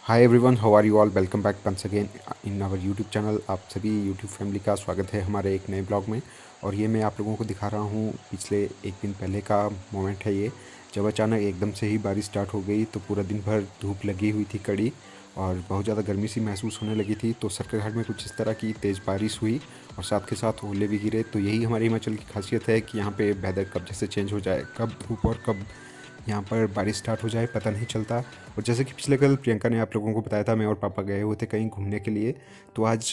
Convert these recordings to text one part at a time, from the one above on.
Hi everyone, how are you all. Welcome back once again in our YouTube channel. आप सभी YouTube family का स्वागत है हमारे एक नए ब्लॉग में। और ये मैं आप लोगों को दिखा रहा हूँ पिछले एक दिन पहले का मोमेंट है ये, जब अचानक एकदम से ही बारिश स्टार्ट हो गई। तो पूरा दिन भर धूप लगी हुई थी कड़ी, और बहुत ज़्यादा गर्मी सी महसूस होने लगी थी। तो सरकाघाट में कुछ इस तरह की तेज़ बारिश हुई और साथ के साथ ओले भी गिरे। तो यही हमारे हिमाचल की खासियत है कि यहाँ पे वेदर कब जैसे चेंज हो जाए, कब धूप और कब यहाँ पर बारिश स्टार्ट हो जाए, पता नहीं चलता। और जैसे कि पिछले कल प्रियंका ने आप लोगों को बताया था, मैं और पापा गए हुए थे कहीं घूमने के लिए। तो आज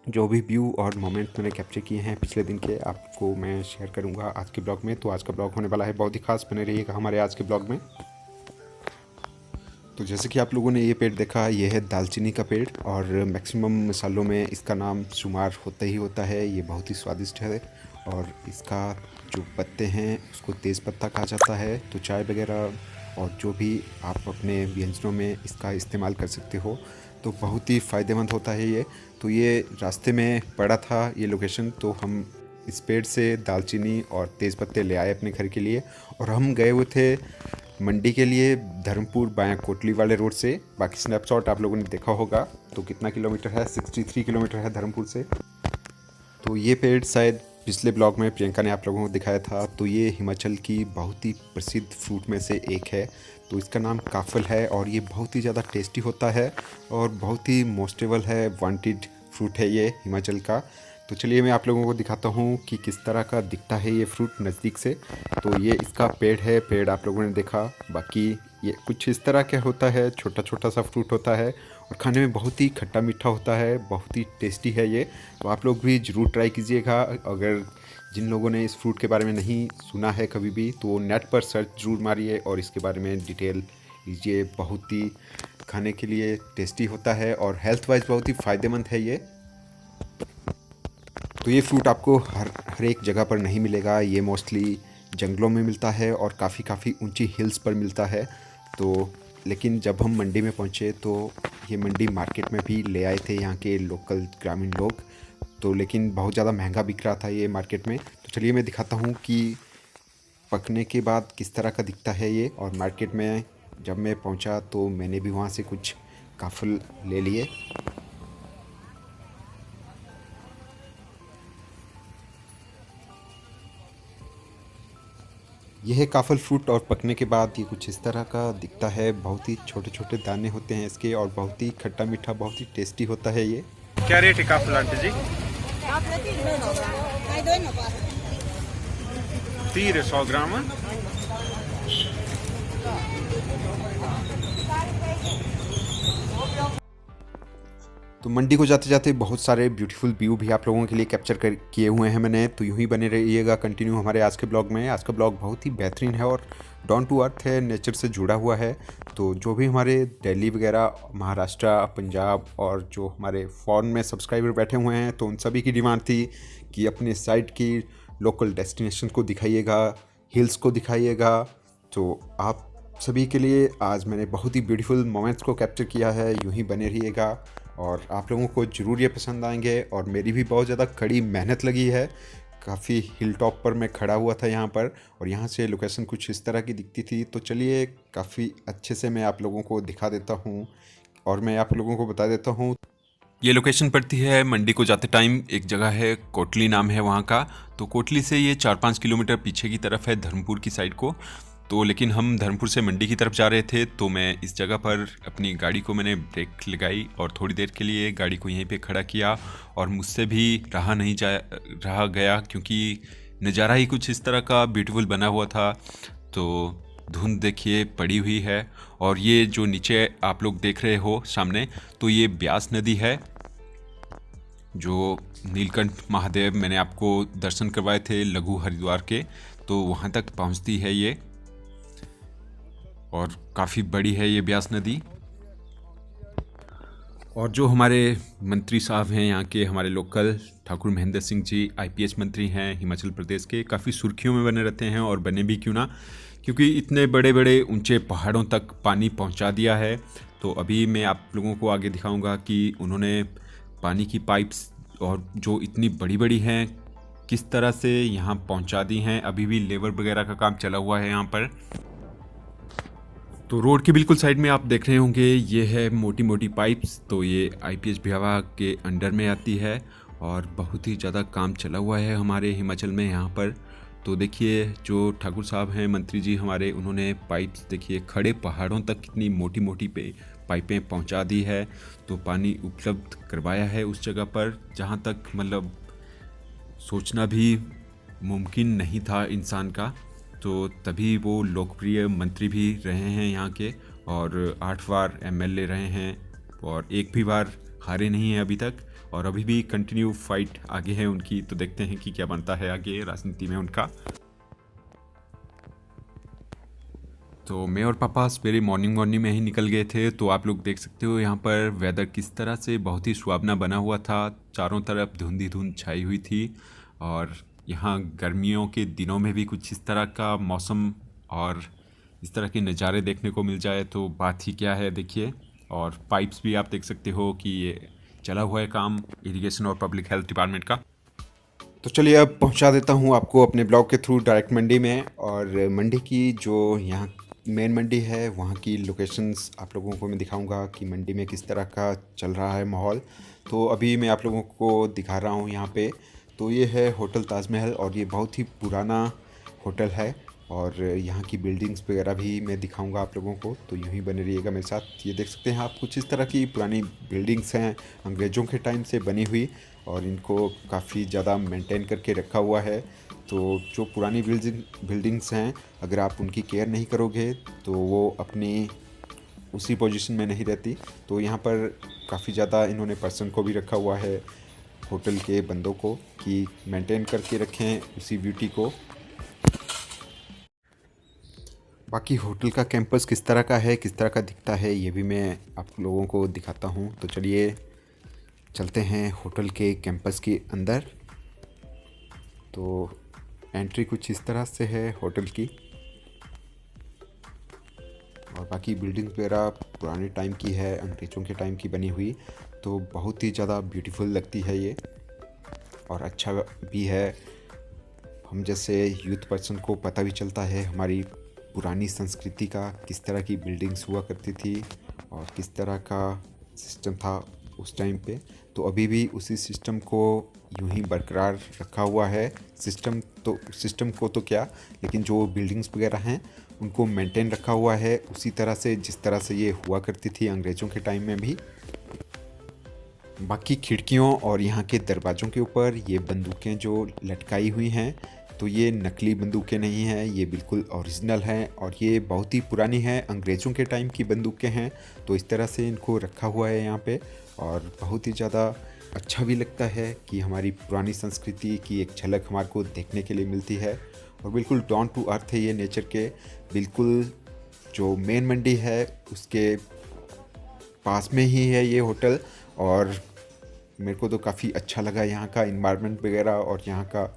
जो भी व्यू और मोमेंट मैंने कैप्चर किए हैं पिछले दिन के, आपको मैं शेयर करूंगा आज के ब्लॉग में। तो आज का ब्लॉग होने वाला है बहुत ही खास, बने रहिएगा हमारे आज के ब्लॉग में। तो जैसे कि आप लोगों ने ये पेड़ देखा, ये है दालचीनी का पेड़, और मैक्सिमम मसालों में इसका नाम शुमार होता ही होता है। ये बहुत ही स्वादिष्ट है, और इसका जो पत्ते हैं उसको तेज़ पत्ता कहा जाता है। तो चाय वगैरह और जो भी आप अपने व्यंजनों में इसका इस्तेमाल कर सकते हो, तो बहुत ही फ़ायदेमंद होता है ये। तो ये रास्ते में पड़ा था ये लोकेशन, तो हम इस पेड़ से दालचीनी और तेज़ पत्ते ले आए अपने घर के लिए। और हम गए हुए थे मंडी के लिए, धर्मपुर बाया कोटली वाले रोड से। बाकी स्नैपशॉट आप लोगों ने देखा होगा। तो कितना किलोमीटर है, 63 किलोमीटर है धर्मपुर से। तो ये पेड़ शायद पिछले ब्लॉग में प्रियंका ने आप लोगों को दिखाया था। तो ये हिमाचल की बहुत ही प्रसिद्ध फ्रूट में से एक है। तो इसका नाम काफल है, और ये बहुत ही ज़्यादा टेस्टी होता है और बहुत ही मोस्टेबल है, वांटेड फ्रूट है ये हिमाचल का। तो चलिए मैं आप लोगों को दिखाता हूँ कि किस तरह का दिखता है ये फ्रूट नज़दीक से। तो ये इसका पेड़ है, पेड़ आप लोगों ने देखा। बाकी ये कुछ इस तरह का होता है, छोटा छोटा सा फ्रूट होता है, और खाने में बहुत ही खट्टा मीठा होता है, बहुत ही टेस्टी है ये। तो आप लोग भी ज़रूर ट्राई कीजिएगा। अगर जिन लोगों ने इस फ्रूट के बारे में नहीं सुना है कभी भी, तो नेट पर सर्च ज़रूर मारिए और इसके बारे में डिटेल लीजिए। बहुत ही खाने के लिए टेस्टी होता है और हेल्थ वाइज बहुत ही फ़ायदेमंद है ये। तो ये फ्रूट आपको हर एक जगह पर नहीं मिलेगा, ये मोस्टली जंगलों में मिलता है और काफ़ी ऊंची हिल्स पर मिलता है। तो लेकिन जब हम मंडी में पहुँचे, तो ये मंडी मार्केट में भी ले आए थे यहाँ के लोकल ग्रामीण लोग। तो लेकिन बहुत ज़्यादा महंगा बिक रहा था ये मार्केट में। तो चलिए मैं दिखाता हूँ कि पकने के बाद किस तरह का दिखता है ये। और मार्केट में जब मैं पहुँचा तो मैंने भी वहाँ से कुछ काफल ले लिए। यह है काफल फ्रूट, और पकने के बाद ये कुछ इस तरह का दिखता है। बहुत ही छोटे छोटे दाने होते हैं इसके, और बहुत ही खट्टा मीठा, बहुत ही टेस्टी होता है ये। क्या रेट है काफल आंटी जी? 100 ग्राम। तो मंडी को जाते जाते बहुत सारे ब्यूटीफुल व्यू भी आप लोगों के लिए कैप्चर कर किए हुए हैं मैंने। तो यूं ही बने रहिएगा कंटिन्यू हमारे आज के ब्लॉग में। आज का ब्लॉग बहुत ही बेहतरीन है और डाउन टू अर्थ है, नेचर से जुड़ा हुआ है। तो जो भी हमारे दिल्ली वगैरह, महाराष्ट्र, पंजाब और जो हमारे फॉरेन में सब्सक्राइबर बैठे हुए हैं, तो उन सभी की डिमांड थी कि अपने साइड की लोकल डेस्टिनेशन को दिखाइएगा, हिल्स को दिखाइएगा। तो आप सभी के लिए आज मैंने बहुत ही ब्यूटीफुल मोमेंट्स को कैप्चर किया है। यूं ही बने रहिएगा और आप लोगों को ज़रूर ये पसंद आएंगे। और मेरी भी बहुत ज़्यादा कड़ी मेहनत लगी है। काफ़ी हिल टॉप पर मैं खड़ा हुआ था यहाँ पर, और यहाँ से लोकेशन कुछ इस तरह की दिखती थी। तो चलिए काफ़ी अच्छे से मैं आप लोगों को दिखा देता हूँ और मैं आप लोगों को बता देता हूँ। ये लोकेशन पड़ती है मंडी को जाते टाइम, एक जगह है कोटली नाम है वहाँ का। तो कोटली से ये 4-5 किलोमीटर पीछे की तरफ है, धर्मपुर की साइड को। तो लेकिन हम धर्मपुर से मंडी की तरफ जा रहे थे, तो मैं इस जगह पर अपनी गाड़ी को मैंने ब्रेक लगाई और थोड़ी देर के लिए गाड़ी को यहीं पे खड़ा किया। और मुझसे भी रहा गया, क्योंकि नज़ारा ही कुछ इस तरह का ब्यूटीफुल बना हुआ था। तो धुंध देखिए पड़ी हुई है, और ये जो नीचे आप लोग देख रहे हो सामने, तो ये ब्यास नदी है, जो नीलकंठ महादेव मैंने आपको दर्शन करवाए थे लघु हरिद्वार के, तो वहाँ तक पहुँचती है ये। और काफ़ी बड़ी है ये ब्यास नदी। और जो हमारे मंत्री साहब हैं यहाँ के, हमारे लोकल ठाकुर महेंद्र सिंह जी आईपीएस मंत्री हैं हिमाचल प्रदेश के, काफ़ी सुर्खियों में बने रहते हैं। और बने भी क्यों ना, क्योंकि इतने बड़े बड़े ऊंचे पहाड़ों तक पानी पहुंचा दिया है। तो अभी मैं आप लोगों को आगे दिखाऊंगा कि उन्होंने पानी की पाइप्स, और जो इतनी बड़ी बड़ी हैं, किस तरह से यहाँ पहुँचा दी हैं। अभी भी लेबर वगैरह का काम चला हुआ है यहाँ पर। तो रोड के बिल्कुल साइड में आप देख रहे होंगे ये है मोटी मोटी पाइप्स। तो ये आईपीएच विभाग के अंडर में आती है और बहुत ही ज़्यादा काम चला हुआ है हमारे हिमाचल में यहाँ पर। तो देखिए जो ठाकुर साहब हैं मंत्री जी हमारे, उन्होंने पाइप्स देखिए खड़े पहाड़ों तक कितनी मोटी मोटी पाइपें पहुँचा दी है। तो पानी उपलब्ध करवाया है उस जगह पर जहाँ तक मतलब सोचना भी मुमकिन नहीं था इंसान का। तो तभी वो लोकप्रिय मंत्री भी रहे हैं यहाँ के, और 8 बार एमएलए रहे हैं और एक भी बार हारे नहीं हैं अभी तक, और अभी भी कंटिन्यू फाइट आगे है उनकी। तो देखते हैं कि क्या बनता है आगे राजनीति में उनका। तो मैं और पापा सवेरे मॉर्निंग में ही निकल गए थे। तो आप लोग देख सकते हो यहाँ पर वेदर किस तरह से बहुत ही सुहावना बना हुआ था। चारों तरफ धुंध ही धुंध छाई हुई थी, और यहाँ गर्मियों के दिनों में भी कुछ इस तरह का मौसम और इस तरह के नज़ारे देखने को मिल जाए तो बात ही क्या है। देखिए, और पाइप्स भी आप देख सकते हो कि ये चला हुआ है काम इरिगेशन और पब्लिक हेल्थ डिपार्टमेंट का। तो चलिए अब पहुंचा देता हूं आपको अपने ब्लॉग के थ्रू डायरेक्ट मंडी में, और मंडी की जो यहाँ मेन मंडी है वहाँ की लोकेशंस आप लोगों को मैं दिखाऊंगा कि मंडी में किस तरह का चल रहा है माहौल। तो अभी मैं आप लोगों को दिखा रहा हूँ यहाँ पे। तो ये है होटल ताजमहल, और ये बहुत ही पुराना होटल है, और यहाँ की बिल्डिंग्स वगैरह भी मैं दिखाऊंगा आप लोगों को। तो यूँ ही बने रहिएगा मेरे साथ। ये देख सकते हैं आप कुछ इस तरह की पुरानी बिल्डिंग्स हैं अंग्रेज़ों के टाइम से बनी हुई, और इनको काफ़ी ज़्यादा मेंटेन करके रखा हुआ है। तो जो पुरानी बिल्डिंग्स हैं अगर आप उनकी केयर नहीं करोगे तो वो अपनी उसी पोजीशन में नहीं रहती। तो यहाँ पर काफ़ी ज़्यादा इन्होंने पर्सन को भी रखा हुआ है, होटल के बंदों को, कि मेंटेन करके रखें उसी ब्यूटी को। बाकी होटल का कैंपस किस तरह का है, किस तरह का दिखता है, ये भी मैं आप लोगों को दिखाता हूँ। तो चलिए चलते हैं होटल के कैंपस के अंदर। तो एंट्री कुछ इस तरह से है होटल की, और बाकी बिल्डिंग वगैरह पुराने टाइम की है, अंग्रेज़ों के टाइम की बनी हुई। तो बहुत ही ज़्यादा ब्यूटीफुल लगती है ये, और अच्छा भी है। हम जैसे यूथ पर्सन को पता भी चलता है हमारी पुरानी संस्कृति का, किस तरह की बिल्डिंग्स हुआ करती थी और किस तरह का सिस्टम था उस टाइम पे। तो अभी भी उसी सिस्टम को यूं ही बरकरार रखा हुआ है। सिस्टम को तो क्या, लेकिन जो बिल्डिंग्स वगैरह हैं उनको मेंटेन रखा हुआ है उसी तरह से जिस तरह से ये हुआ करती थी अंग्रेज़ों के टाइम में भी। बाकी खिड़कियों और यहाँ के दरवाज़ों के ऊपर ये बंदूकें जो लटकाई हुई हैं, तो ये नकली बंदूकें नहीं हैं, ये बिल्कुल ओरिजिनल हैं, और ये बहुत ही पुरानी हैं, अंग्रेज़ों के टाइम की बंदूकें हैं। तो इस तरह से इनको रखा हुआ है यहाँ पे, और बहुत ही ज़्यादा अच्छा भी लगता है कि हमारी पुरानी संस्कृति की एक झलक हमारे को देखने के लिए मिलती है। और बिल्कुल डाउन टू अर्थ है ये नेचर के। बिल्कुल जो मेन मंडी है उसके पास में ही है ये होटल, और मेरे को तो काफ़ी अच्छा लगा यहाँ का इन्वायरमेंट वगैरह और यहाँ का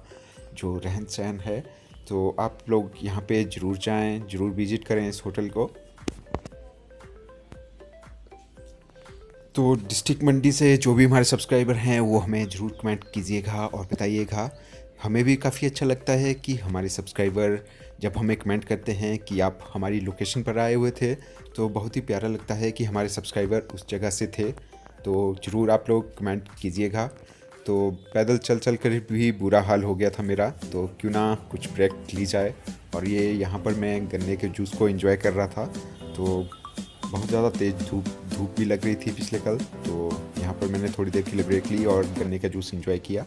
जो रहन सहन है। तो आप लोग यहाँ पे ज़रूर जाएं, ज़रूर विज़िट करें इस होटल को। तो डिस्ट्रिक्ट मंडी से जो भी हमारे सब्सक्राइबर हैं वो हमें ज़रूर कमेंट कीजिएगा और बताइएगा। हमें भी काफ़ी अच्छा लगता है कि हमारे सब्सक्राइबर जब हमें कमेंट करते हैं कि आप हमारी लोकेशन पर आए हुए थे, तो बहुत ही प्यारा लगता है कि हमारे सब्सक्राइबर उस जगह से थे। तो ज़रूर आप लोग कमेंट कीजिएगा। तो पैदल चल चल कर भी बुरा हाल हो गया था मेरा, तो क्यों ना कुछ ब्रेक ली जाए। और ये यहाँ पर मैं गन्ने के जूस को एंजॉय कर रहा था। तो बहुत ज़्यादा तेज़ धूप भी लग रही थी पिछले कल, तो यहाँ पर मैंने थोड़ी देर के लिए ब्रेक ली और गन्ने का जूस एंजॉय किया।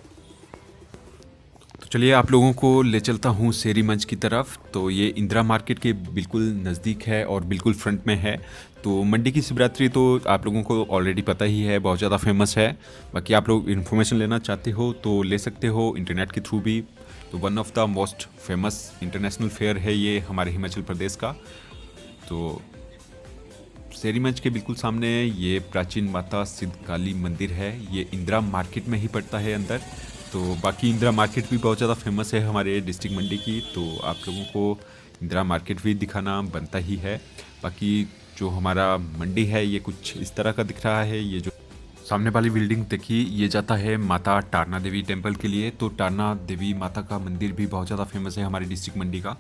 तो चलिए आप लोगों को ले चलता हूँ शेरी मंच की तरफ। तो ये इंदिरा मार्केट के बिल्कुल नज़दीक है और बिल्कुल फ्रंट में है। तो मंडी की शिवरात्रि तो आप लोगों को ऑलरेडी पता ही है, बहुत ज़्यादा फेमस है। बाकी आप लोग इन्फॉर्मेशन लेना चाहते हो तो ले सकते हो इंटरनेट के थ्रू भी। तो one of the most famous international fair है ये हमारे हिमाचल प्रदेश का। तो शेरी मंच के बिल्कुल सामने ये प्राचीन माता सिद्ध काली मंदिर है। ये इंदिरा मार्केट में ही पड़ता है अंदर। तो बाकी इंदिरा मार्केट भी बहुत ज़्यादा फेमस है हमारे डिस्ट्रिक्ट मंडी की, तो आप लोगों को इंदिरा मार्केट भी दिखाना बनता ही है। बाकी जो हमारा मंडी है ये कुछ इस तरह का दिख रहा है। ये जो सामने वाली बिल्डिंग देखिए, ये जाता है माता टारना देवी टेम्पल के लिए। तो टारना देवी माता का मंदिर भी बहुत ज़्यादा फेमस है हमारे डिस्ट्रिक्ट मंडी का।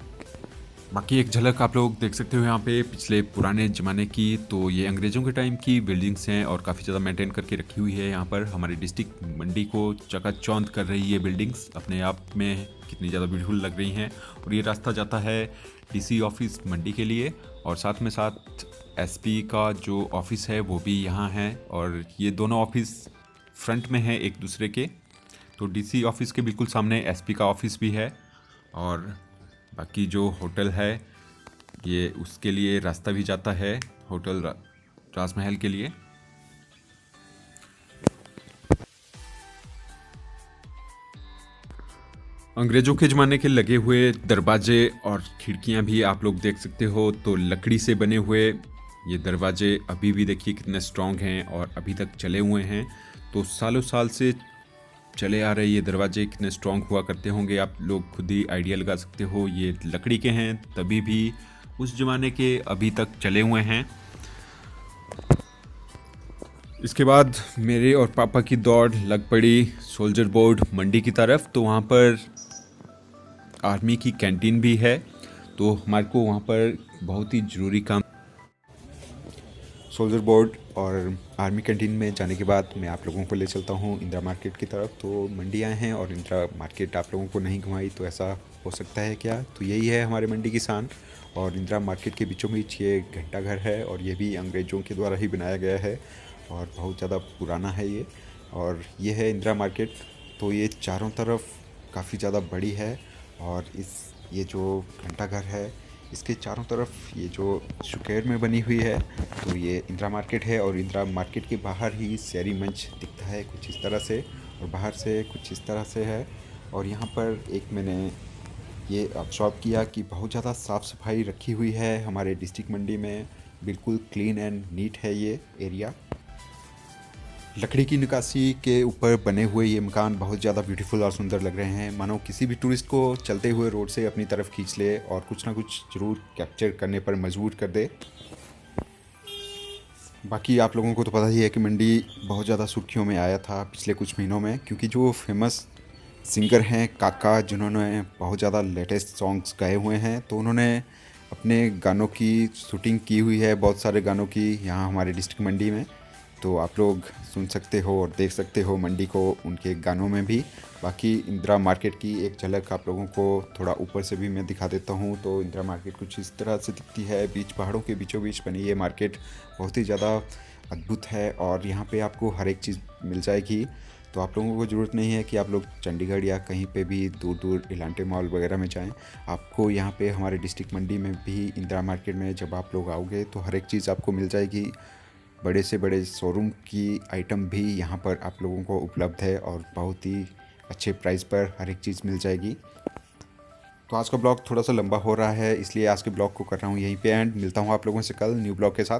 बाकी एक झलक आप लोग देख सकते हो यहाँ पे पिछले पुराने ज़माने की। तो ये अंग्रेज़ों के टाइम की बिल्डिंग्स हैं और काफ़ी ज़्यादा मेंटेन करके रखी हुई है। यहाँ पर हमारे डिस्ट्रिक्ट मंडी को चकाचौंध कर रही है बिल्डिंग्स, अपने आप में कितनी ज़्यादा ब्यूटीफुल लग रही हैं। और ये रास्ता जाता है डीसी ऑफिस मंडी के लिए, और साथ में साथ एसपी का जो ऑफिस है वो भी यहाँ है, और ये दोनों ऑफिस फ्रंट में है एक दूसरे के। तो डीसी ऑफिस के बिल्कुल सामने एसपी का ऑफिस भी है, और बाकी जो होटल है ये उसके लिए रास्ता भी जाता है होटल राजमहल के लिए। अंग्रेज़ों के ज़माने के लगे हुए दरवाजे और खिड़कियां भी आप लोग देख सकते हो। तो लकड़ी से बने हुए ये दरवाजे अभी भी देखिए कितने स्ट्रॉन्ग हैं और अभी तक चले हुए हैं। तो सालों साल से चले आ रहे ये दरवाजे कितने स्ट्रॉन्ग हुआ करते होंगे, आप लोग खुद ही आइडिया लगा सकते हो। ये लकड़ी के हैं तभी भी उस ज़माने के अभी तक चले हुए हैं। इसके बाद मेरे और पापा की दौड़ लग पड़ी सोल्जर बोर्ड मंडी की तरफ। तो वहाँ पर आर्मी की कैंटीन भी है, तो हमारे को वहाँ पर बहुत ही ज़रूरी काम। सोल्जर बोर्ड और आर्मी कैंटीन में जाने के बाद मैं आप लोगों को ले चलता हूँ इंदिरा मार्केट की तरफ। तो मंडी आए हैं और इंदिरा मार्केट आप लोगों को नहीं घुमाई तो ऐसा हो सकता है क्या? तो यही है हमारे मंडी की शान। और इंदिरा मार्केट के बीचों बीच ये घंटाघर है, और ये भी अंग्रेज़ों के द्वारा ही बनाया गया है और बहुत ज़्यादा पुराना है ये। और ये है इंदिरा मार्केट। तो ये चारों तरफ काफ़ी ज़्यादा बड़ी है, और ये जो घंटाघर है इसके चारों तरफ ये जो स्क्वायर में बनी हुई है, तो ये इंदिरा मार्केट है। और इंदिरा मार्केट के बाहर ही शहरी मंच दिखता है कुछ इस तरह से, और बाहर से कुछ इस तरह से है। और यहाँ पर एक मैंने ये ऑब्जर्व किया कि बहुत ज़्यादा साफ़ सफाई रखी हुई है हमारे डिस्ट्रिक्ट मंडी में। बिल्कुल क्लीन एंड नीट है ये एरिया। लकड़ी की नक्काशी के ऊपर बने हुए ये मकान बहुत ज़्यादा ब्यूटीफुल और सुंदर लग रहे हैं, मानो किसी भी टूरिस्ट को चलते हुए रोड से अपनी तरफ खींच ले और कुछ ना कुछ ज़रूर कैप्चर करने पर मजबूर कर दे। बाकी आप लोगों को तो पता ही है कि मंडी बहुत ज़्यादा सुर्खियों में आया था पिछले कुछ महीनों में, क्योंकि जो फेमस सिंगर हैं काका, जिन्होंने बहुत ज़्यादा लेटेस्ट सॉन्ग्स गाए हुए हैं, तो उन्होंने अपने गानों की शूटिंग की हुई है, बहुत सारे गानों की, यहाँ हमारे डिस्ट्रिक्ट मंडी में। तो आप लोग सुन सकते हो और देख सकते हो मंडी को उनके गानों में भी। बाकी इंदिरा मार्केट की एक झलक आप लोगों को थोड़ा ऊपर से भी मैं दिखा देता हूँ। तो इंदिरा मार्केट कुछ इस तरह से दिखती है, बीच पहाड़ों के बीचों बीच बनी ये मार्केट बहुत ही ज़्यादा अद्भुत है, और यहाँ पे आपको हर एक चीज़ मिल जाएगी। तो आप लोगों को ज़रूरत नहीं है कि आप लोग चंडीगढ़ या कहीं पे भी दूर दूर इलांटे मॉल वगैरह में जाएं। आपको यहाँ पे हमारे डिस्ट्रिक्ट मंडी में भी इंदिरा मार्केट में जब आप लोग आओगे तो हर एक चीज़ आपको मिल जाएगी। बड़े से बड़े शोरूम की आइटम भी यहाँ पर आप लोगों को उपलब्ध है, और बहुत ही अच्छे प्राइस पर हर एक चीज़ मिल जाएगी। तो आज का ब्लॉग थोड़ा सा लंबा हो रहा है, इसलिए आज के ब्लॉग को कर रहा हूँ यहीं पे एंड। मिलता हूँ आप लोगों से कल न्यू ब्लॉग के साथ।